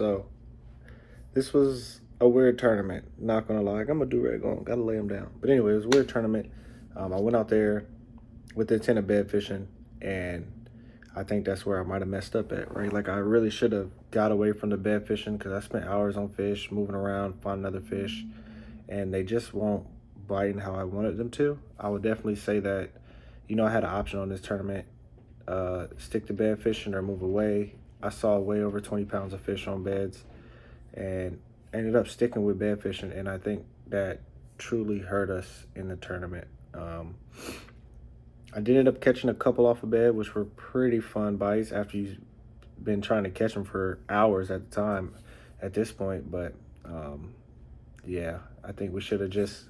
So this was a weird tournament, not gonna lie. I'm gonna do red going, gotta lay him down. But anyway, it was a weird tournament. I went out there with the intent of bed fishing, and I think that's where I might have messed up at, right? Like I really should have got away from the bed fishing, because I spent hours on fish, moving around, finding other fish, and they just won't bite how I wanted them to. I would definitely say that, you know, I had an option on this tournament, stick to bed fishing or move away. I saw way over 20 pounds of fish on beds and ended up sticking with bed fishing, and I think that truly hurt us in the tournament. I did end up catching a couple off of bed, which were pretty fun bites after you've been trying to catch them for hours at the time at this point. But yeah, I think we should have just...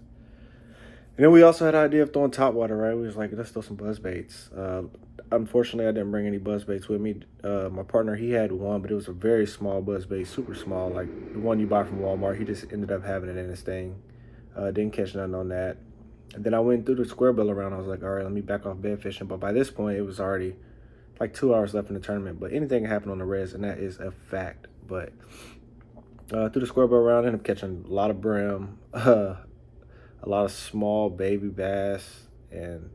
And then we also had the idea of throwing top water, right? We was like, let's throw some buzz baits. Unfortunately, I didn't bring any buzz baits with me. My partner, he had one, but it was a very small buzz bait, super small, like the one you buy from Walmart. He just ended up having it in his thing. Didn't catch nothing on that. And then I went through the square bill around. I was like, all right, let me back off bed fishing. But by this point, it was already like 2 hours left in the tournament. But anything can happen on the res, and that is a fact. But through the square bill around, I ended up catching a lot of brim, a lot of small baby bass, and,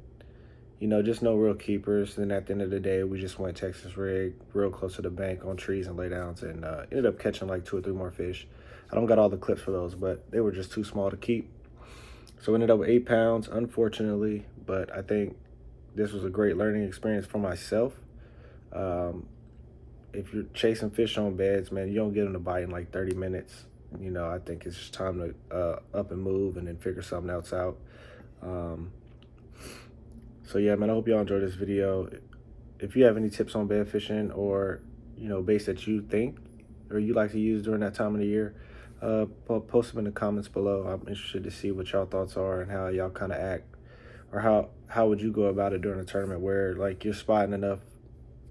you know, just no real keepers. Then at the end of the day, we just went Texas rig real close to the bank on trees and laydowns, and ended up catching like 2 or 3 more fish. I don't got all the clips for those, but they were just too small to keep. So ended up with 8 pounds, unfortunately, but I think this was a great learning experience for myself. If you're chasing fish on beds, man, you don't get them to bite in like 30 minutes. You know, I think it's just time to up and move and then figure something else out. So yeah, man, I hope y'all enjoyed this video. If you have any tips on bed fishing, or, you know, baits that you think or you like to use during that time of the year, post them in the comments below. I'm interested to see what y'all thoughts are and how y'all kind of act, or how would you go about it during a tournament where like you're spotting enough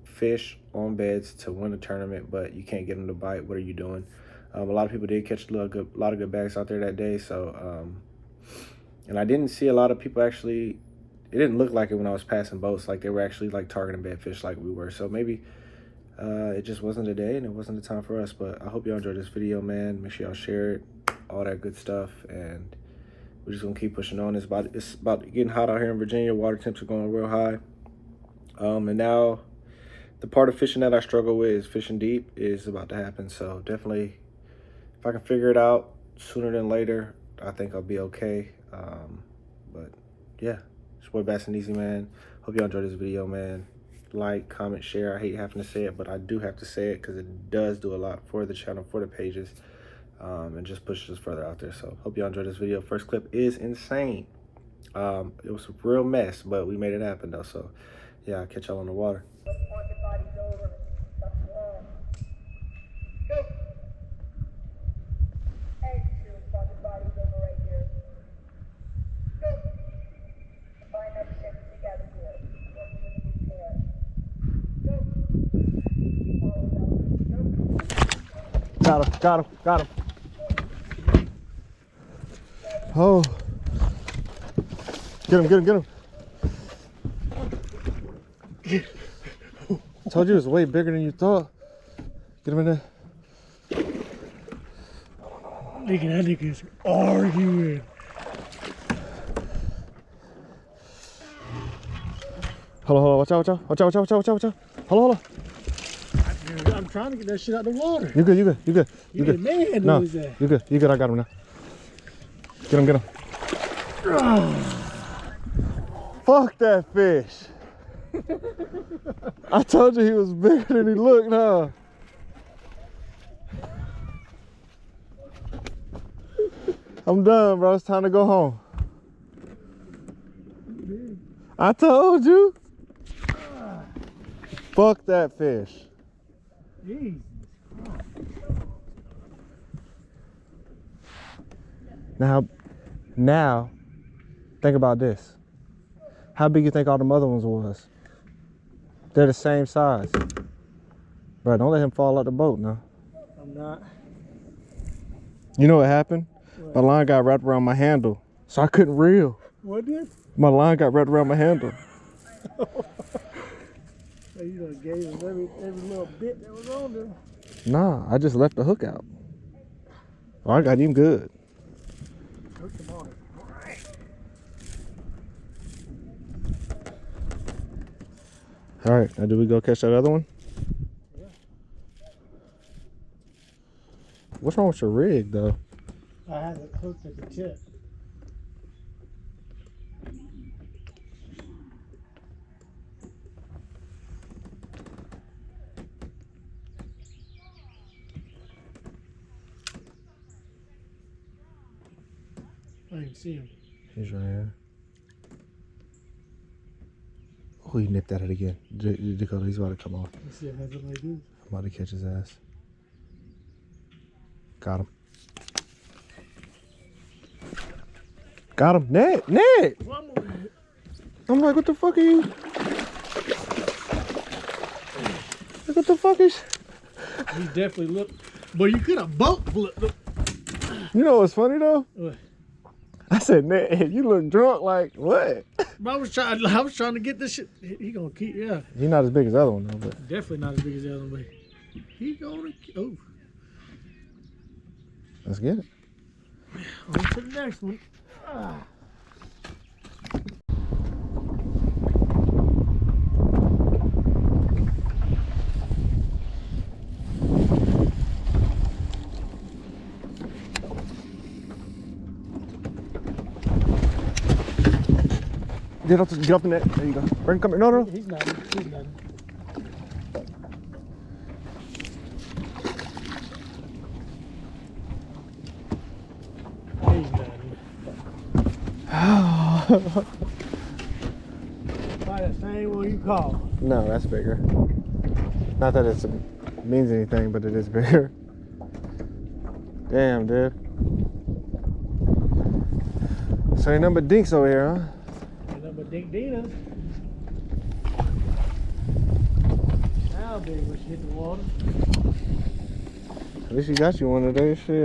fish on beds to win a tournament, but you can't get them to bite. What are you doing? A lot of people did catch a lot of good bags out there that day. So, and I didn't see a lot of people actually. It didn't look like it when I was passing boats, like they were actually like targeting bed fish like we were. So maybe it just wasn't the day and it wasn't the time for us. But I hope y'all enjoyed this video, man. Make sure y'all share it, all that good stuff, and we're just gonna keep pushing on. It's about getting hot out here in Virginia. Water temps are going real high, and now the part of fishing that I struggle with is fishing deep is about to happen. So definitely, if I can figure it out sooner than later, I think I'll be okay. But yeah, it's your boy Bass and Easy, man. Hope y'all enjoyed this video, man. Like, comment, share. I hate having to say it, but I do have to say it because it does do a lot for the channel, for the pages, and just pushes us further out there. So hope y'all enjoyed this video. First clip is insane. It was a real mess, but we made it happen though. So yeah, I'll catch y'all on the water. Got him. Oh. Get him. I told you it was way bigger than you thought. Get him in there. Nigga, that nigga's arguing. Hold on. Watch out. Hold on. I'm trying to get that shit out the water. You good. You good. Man, no, who is that? You good. I got him now. Get him. Fuck that fish. I told you he was bigger than he looked, huh? I'm done, bro. It's time to go home. I told you. Fuck that fish. Jesus. Now, think about this. How big you think all the other ones was? They're the same size. Bro, don't let him fall out the boat now. I'm not. You know what happened? What? My line got wrapped around my handle, so I couldn't reel. What did? My line got wrapped around my handle. So you done gave us every little bit that was on there. Nah, I just left the hook out. Oh, I got him good. Hooked him on it. All right, now do we go catch that other one? Yeah. What's wrong with your rig, though? I had it hooked at the tip. I didn't see him. He's right here. Oh, he nipped at it again. Dakota, he's about to come off. Let's see if that's what I do. I'm about to catch his ass. Got him. Got him. Net! Net! One more. I'm like, what the fuck are you? Like, what the fuck is? He definitely looked. But you could have boat flipped him. You know what's funny though? What? I said, Net, you look drunk. Like what? But I was trying to get this shit. He gonna keep, yeah. He's not as big as the other one though, but Definitely not as big as the other one, but he gonna, oh. let's get it. On to the next one. Ah. Get off the net. There you go. Bring, come here. No, no. He's not. He's not. He's not. By the same one you call. No, that's bigger. Not that it means anything, but it is bigger. Damn, dude. So ain't nothing but dinks over here, huh? Ain't nothing but Dink Dina's. How big was she hit the water? At least you got you one today, shit.